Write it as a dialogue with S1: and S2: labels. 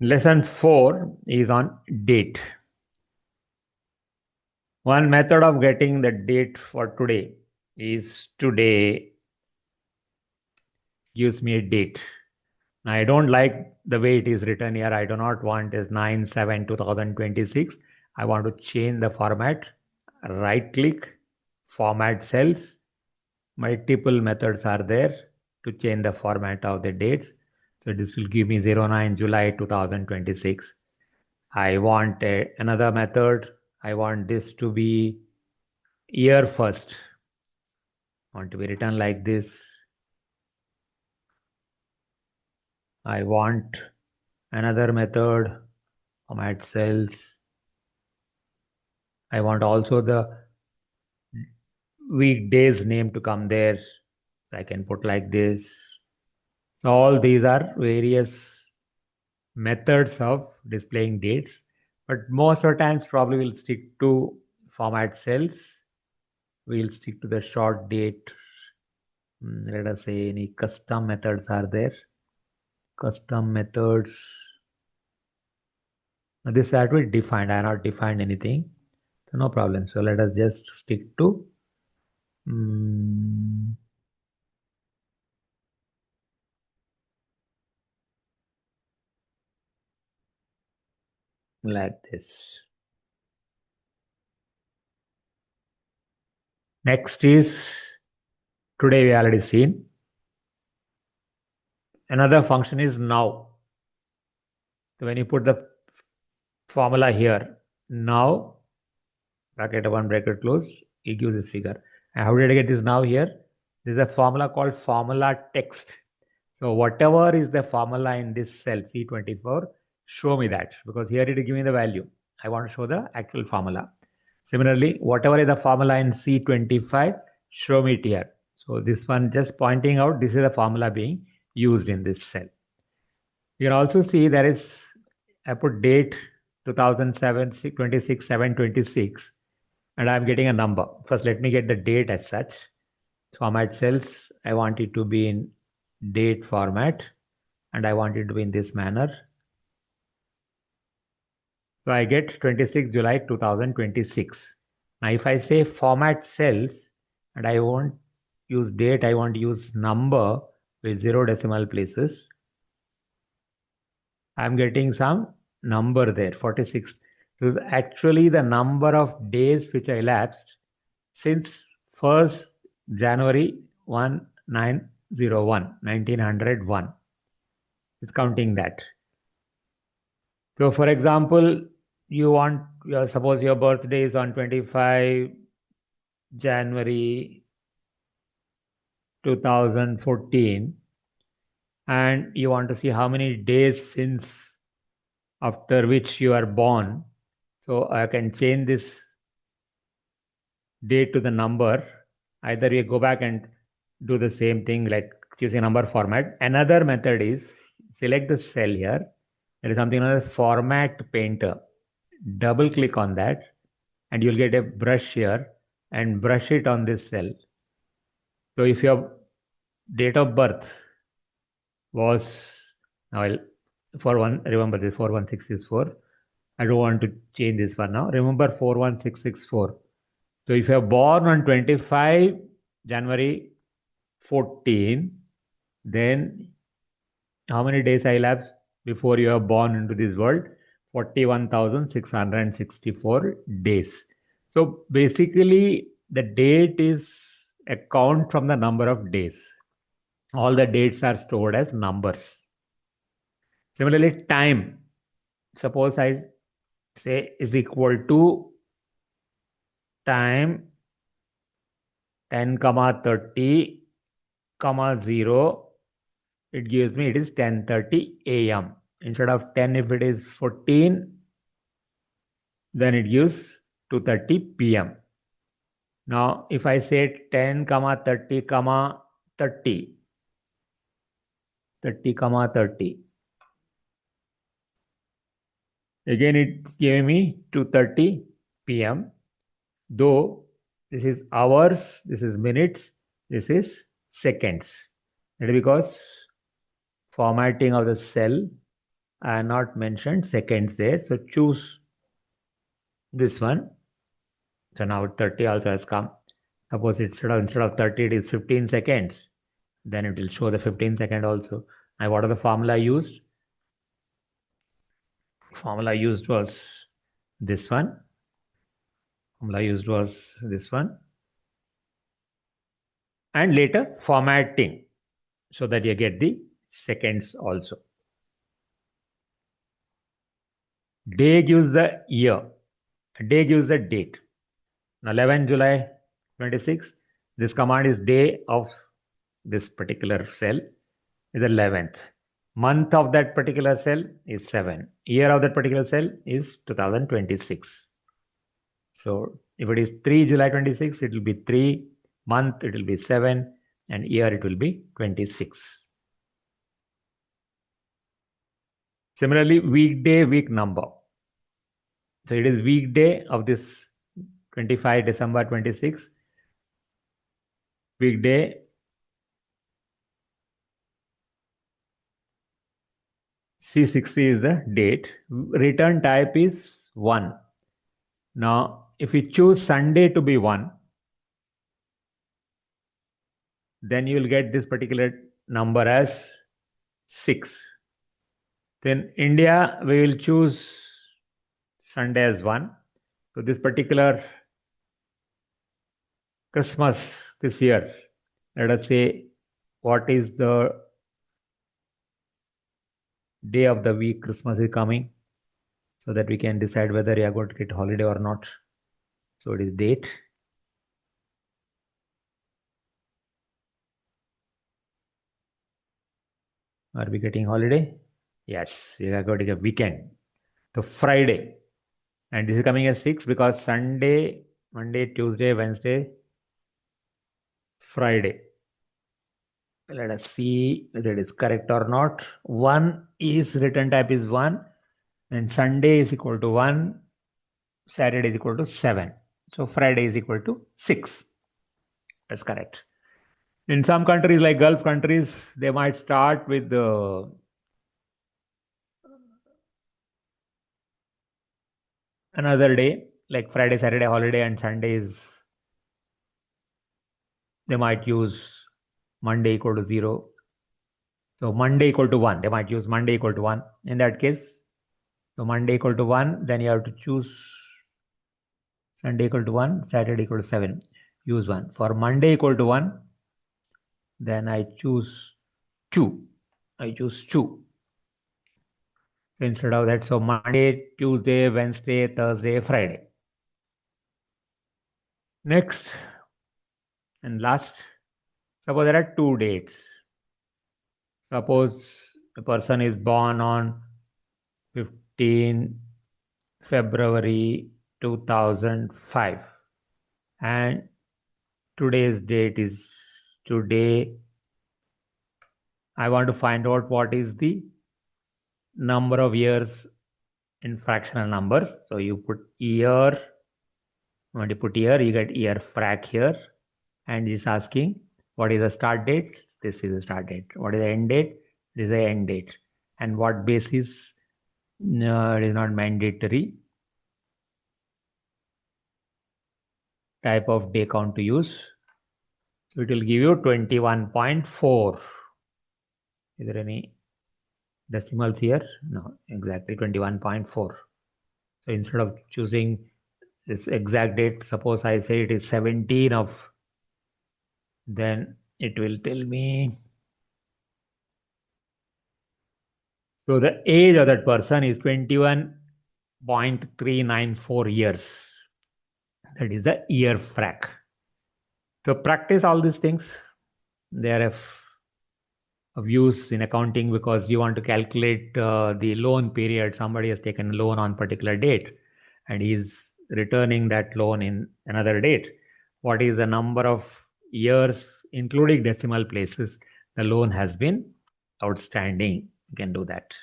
S1: Lesson 4 is on date. One method of getting the date for today is today gives me a date. Now, I don't like the way it is written here. I do not want is 9/7/2026. I want to change the format. Right click, format cells. Multiple methods are there to change the format of the dates. So this will give me 09 July 2026. I want another method. I want this to be year first. I want to be written like this. I want another method, format cells. I want also the weekdays name to come there. I can put like this. So all these are various methods of displaying dates, but most of the times probably we'll stick to format cells. We'll stick to the short date. Let us say any custom methods are there. Custom methods. Now this had to be defined. I have not defined anything. So no problem. So let us just stick to like this. Next is today we already seen. Another function is now. So when you put the formula here, now, bracket open, bracket close, you give this figure. And how did I get this now here? There is a formula called formula text. So whatever is the formula in this cell C24, show me that, because here it is giving the value. I want to show the actual formula. Similarly, whatever is the formula in C25, show me it here. So this one just pointing out this is the formula being used in this cell. You can also see there is, I put date 2007 26 7 26, and I'm getting a number. First, let me get the date as such. Format cells, I want it to be in date format, and I want it to be in this manner. So I get 26 July 2026. Now if I say format cells and I won't use date, I want to use number with 0 decimal places, I'm getting some number there, 46. So it's actually the number of days which are elapsed since 1st January 1901. It's counting that. So for example, suppose your birthday is on 25 January 2014, and you want to see how many days since after which you are born. So I can change this date to the number. Either we go back and do the same thing like choosing a number format. Another method is select the cell here. There is something called format painter. Double click on that and you'll get a brush here and brush it on this cell. So if your date of birth was, now remember this 41664. I don't want to change this one now. Remember 41664. So if you're born on 25 January 14, then how many days elapsed before you are born into this world? 41,664 days. So basically, the date is a count from the number of days. All the dates are stored as numbers. Similarly, time. Suppose I say is equal to time 10, 30, 0. It gives me it is 10:30 a.m. Instead of 10, if it is 14, then it gives 2:30 p.m. Now, if I say 10, 30, 30, 30, again it's giving me 2:30 p.m. Though this is hours, this is minutes, this is seconds. That is because formatting of the cell I have not mentioned seconds there. So choose this one. So now 30 also has come. Suppose instead of 30, it is 15 seconds. Then it will show the 15 second also. And what are the formula used? Formula used was this one. Formula used was this one. And later formatting so that you get the seconds also. Day gives the year. Day gives the date. Now 11 July 26. This command is day of this particular cell is 11th. Month of that particular cell is 7. Year of that particular cell is 2026. So if it is 3 July 26, it will be 3. Month, it will be 7. And year, it will be 26. Similarly, weekday, week number. So it is weekday of this 25 December 26. Weekday. C60 is the date. Return type is 1. Now, if we choose Sunday to be 1, then you will get this particular number as 6. Then India, we will choose Sunday as 1. So this particular Christmas this year, let us say what is the day of the week Christmas is coming, so that we can decide whether you are going to get holiday or not. So it is date. Are we getting holiday? Yes, you are going to get weekend. So Friday. And this is coming as 6 because Sunday, Monday, Tuesday, Wednesday, Friday. Let us see whether it is correct or not. 1 is return type is 1. And Sunday is equal to 1. Saturday is equal to 7. So Friday is equal to 6. That's correct. In some countries like Gulf countries, they might start with the another day, like Friday, Saturday, holiday, and Sunday is, they might use Monday equal to 0. So Monday equal to 1. They might use Monday equal to 1. In that case, so Monday equal to 1, then you have to choose Sunday equal to 1, Saturday equal to 7. Use 1. For Monday equal to 1, then I choose 2. I choose 2. So instead of that, so Monday, Tuesday, Wednesday, Thursday, Friday. Next and last, suppose there are 2 dates. Suppose a person is born on 15 February 2005 and today's date is today. I want to find out what is the number of years in fractional numbers. So you put year, when you put year, you get year frac here, and it's asking what is the start date. This is the start date. What is the end date? This is the end date. And what basis? No, it is not mandatory type of day count to use. So it will give you 21.4. Is there any decimals here? No, exactly 21.4. So instead of choosing this exact date, suppose I say it is 17 of, then it will tell me. So the age of that person is 21.394 years. That is the year frac. So practice all these things. They are of use in accounting because you want to calculate the loan period. Somebody has taken a loan on particular date and he is returning that loan in another date. What is the number of years, including decimal places, the loan has been outstanding? You can do that.